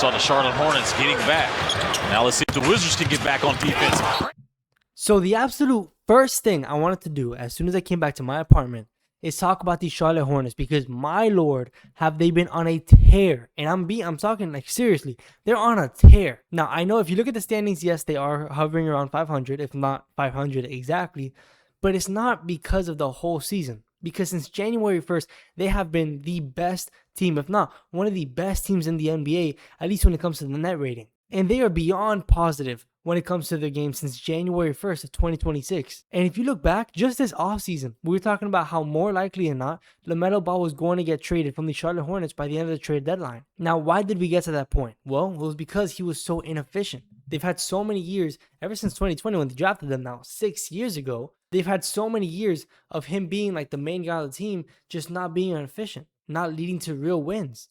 On the Charlotte Hornets getting back. Now let's see if the Wizards can get back on defense. So the absolute first thing I wanted to do as soon as I came back to my apartment is talk about these Charlotte Hornets, because my lord, have they been on a tear. And I'm talking like seriously, they're on a tear. Now, I know if you look at the standings, yes, they are hovering around 500, if not 500 exactly, but it's not because of the whole season. Because since January 1st, they have been the best team, if not one of the best teams in the NBA, at least when it comes to the net rating. And they are beyond positive when it comes to their game since January 1st of 2026. And if you look back, just this offseason, we were talking about how more likely than not, LaMelo Ball was going to get traded from the Charlotte Hornets by the end of the trade deadline. Now, why did we get to that point? Well, it was because he was so inefficient. They've had so many years, ever since 2020 when they drafted them now, 6 years ago, they've had so many years of him being like the main guy of the team, just not being efficient, not leading to real wins.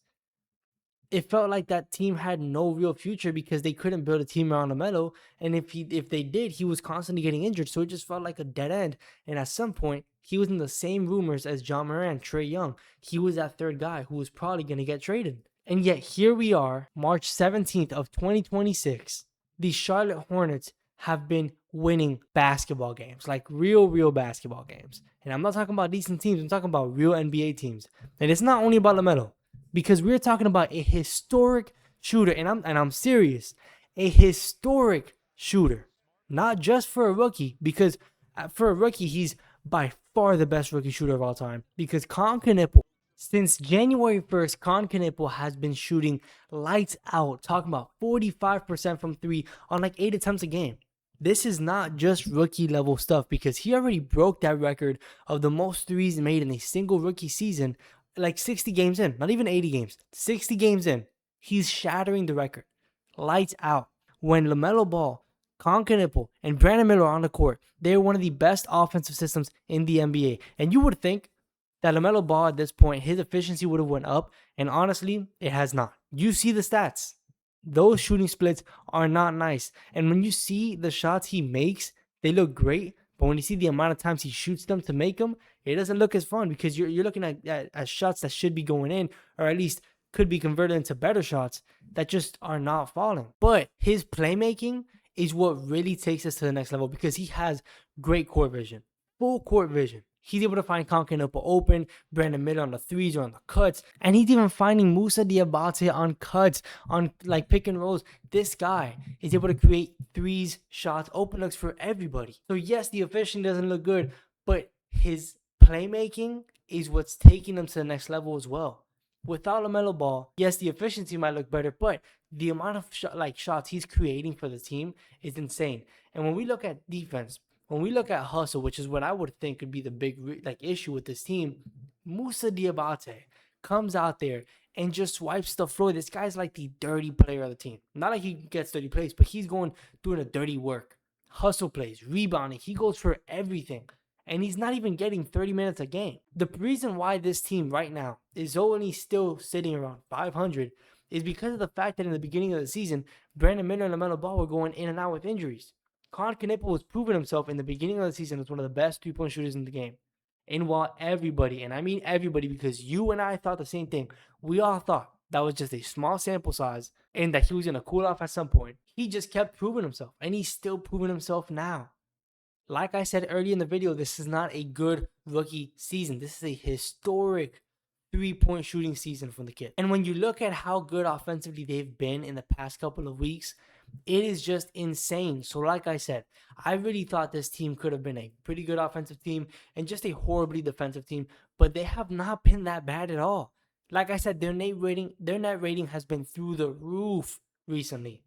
It felt like that team had no real future because they couldn't build a team around LaMelo, and if they did, he was constantly getting injured, so it just felt like a dead end. And at some point, he was in the same rumors as John Moran, Trae Young. He was that third guy who was probably going to get traded. And yet here we are, March 17th of 2026. The Charlotte Hornets have been winning basketball games, like real basketball games. And I'm not talking about decent teams, I'm talking about real NBA teams. And it's not only about LaMelo, because we're talking about a historic shooter, and I'm serious, a historic shooter, not just for a rookie, because for a rookie, he's by far the best rookie shooter of all time, because Con Knipple, since January 1st, Con Knipple has been shooting lights out, talking about 45% from three on like 8 attempts a game. This is not just rookie level stuff, because he already broke that record of the most threes made in a single rookie season, like 60 games in, not even 80 games, 60 games in. He's shattering the record. Lights out. When LaMelo Ball, Con Knipple, and Brandon Miller are on the court, they're one of the best offensive systems in the NBA. And you would think that LaMelo Ball at this point, his efficiency would have went up, and honestly, it has not. You see the stats. Those shooting splits are not nice. And when you see the shots he makes, they look great. But when you see the amount of times he shoots them to make them, it doesn't look as fun, because you're looking at shots that should be going in, or at least could be converted into better shots that just are not falling. But his playmaking is what really takes us to the next level, because he has great court vision, full court vision. He's able to find Con Knipple open, Brandon Miller on the threes or on the cuts, and he's even finding Musa Diabate on cuts, on like pick and rolls. This guy is able to create threes, shots, open looks for everybody. So yes, the efficiency doesn't look good, but his playmaking is what's taking him to the next level as well. Without LaMelo Ball, yes, the efficiency might look better, but the amount of shots he's creating for the team is insane. And when we look at defense, when we look at hustle, which is what I would think could be the big issue with this team, Musa Diabate comes out there and just swipes the floor. This guy's like the dirty player of the team. Not like he gets dirty plays, but he's doing the dirty work. Hustle plays, rebounding. He goes for everything. And he's not even getting 30 minutes a game. The reason why this team right now is only still sitting around 500 is because of the fact that in the beginning of the season, Brandon Miller and LaMelo Ball were going in and out with injuries. Con Knipple was proving himself in the beginning of the season as one of the best three-point shooters in the game. And while everybody, and I mean everybody, because you and I thought the same thing, we all thought that was just a small sample size and that he was going to cool off at some point, he just kept proving himself, and he's still proving himself now. Like I said earlier in the video, this is not a good rookie season. This is a historic three-point shooting season from the kid. And when you look at how good offensively they've been in the past couple of weeks, it is just insane. So like I said, I really thought this team could have been a pretty good offensive team and just a horribly defensive team, but they have not been that bad at all. Like I said, their net rating has been through the roof recently.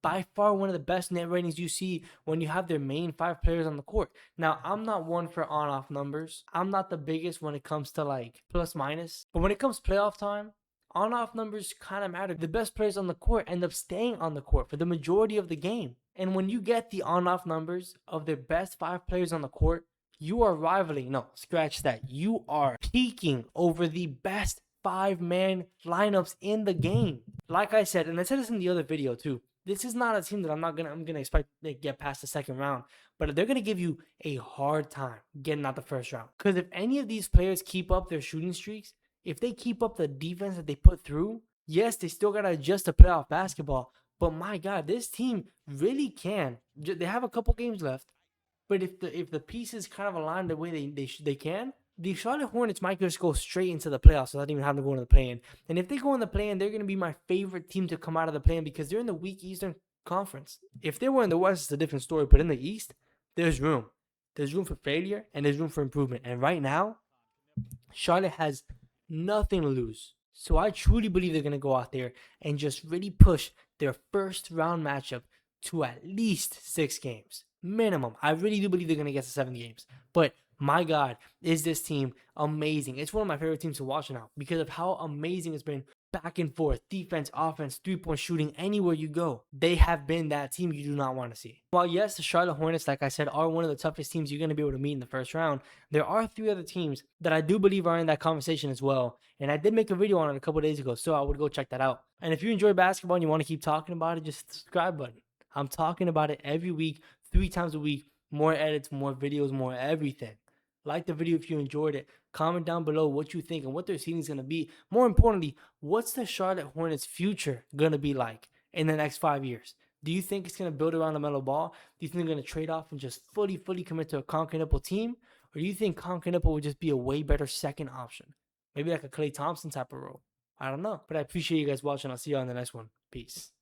By far one of the best net ratings you see when you have their main 5 players on the court. Now, I'm not one for on-off numbers. I'm not the biggest when it comes to like plus minus. But when it comes playoff time, on-off numbers kind of matter. The best players on the court end up staying on the court for the majority of the game. And when you get the on-off numbers of their best 5 players on the court, you are rivaling. No, scratch that. You are peaking over the best 5-man lineups in the game. Like I said, and I said this in the other video too, this is not a team that I'm gonna expect to get past the second round, but they're gonna give you a hard time getting out the first round. Because if any of these players keep up their shooting streaks, if they keep up the defense that they put through, Yes, they still gotta adjust to playoff basketball, but my God, this team really can. They have a couple games left, but if the pieces kind of align the way they can, the Charlotte Hornets might just go straight into the playoffs without even having to go into the play-in. And if they go in the play-in, they're gonna be my favorite team to come out of the play-in because they're in the weak Eastern Conference. If they were in the West, it's a different story. But in the East, there's room. There's room for failure and there's room for improvement. And right now, Charlotte has nothing to lose. So I truly believe they're going to go out there and just really push their first round matchup to at least 6 games. Minimum. I really do believe they're going to get to 7 games. But my God, is this team amazing. It's one of my favorite teams to watch now because of how amazing it's been. Back and forth, defense, offense, 3-point shooting, anywhere you go. They have been that team you do not want to see. While yes, the Charlotte Hornets, like I said, are one of the toughest teams you're going to be able to meet in the first round, there are 3 other teams that I do believe are in that conversation as well. And I did make a video on it a couple days ago, so I would go check that out. And if you enjoy basketball and you want to keep talking about it, just subscribe button. I'm talking about it every week, 3 times a week, more edits, more videos, more everything. Like the video if you enjoyed it. Comment down below what you think and what their season is going to be. More importantly, what's the Charlotte Hornets future going to be like in the next 5 years? Do you think it's going to build around LaMelo Ball? Do you think they're going to trade off and just fully commit to a Concacaf team? Or do you think Concacaf would just be a way better second option? Maybe like a Klay Thompson type of role. I don't know. But I appreciate you guys watching. I'll see you on the next one. Peace.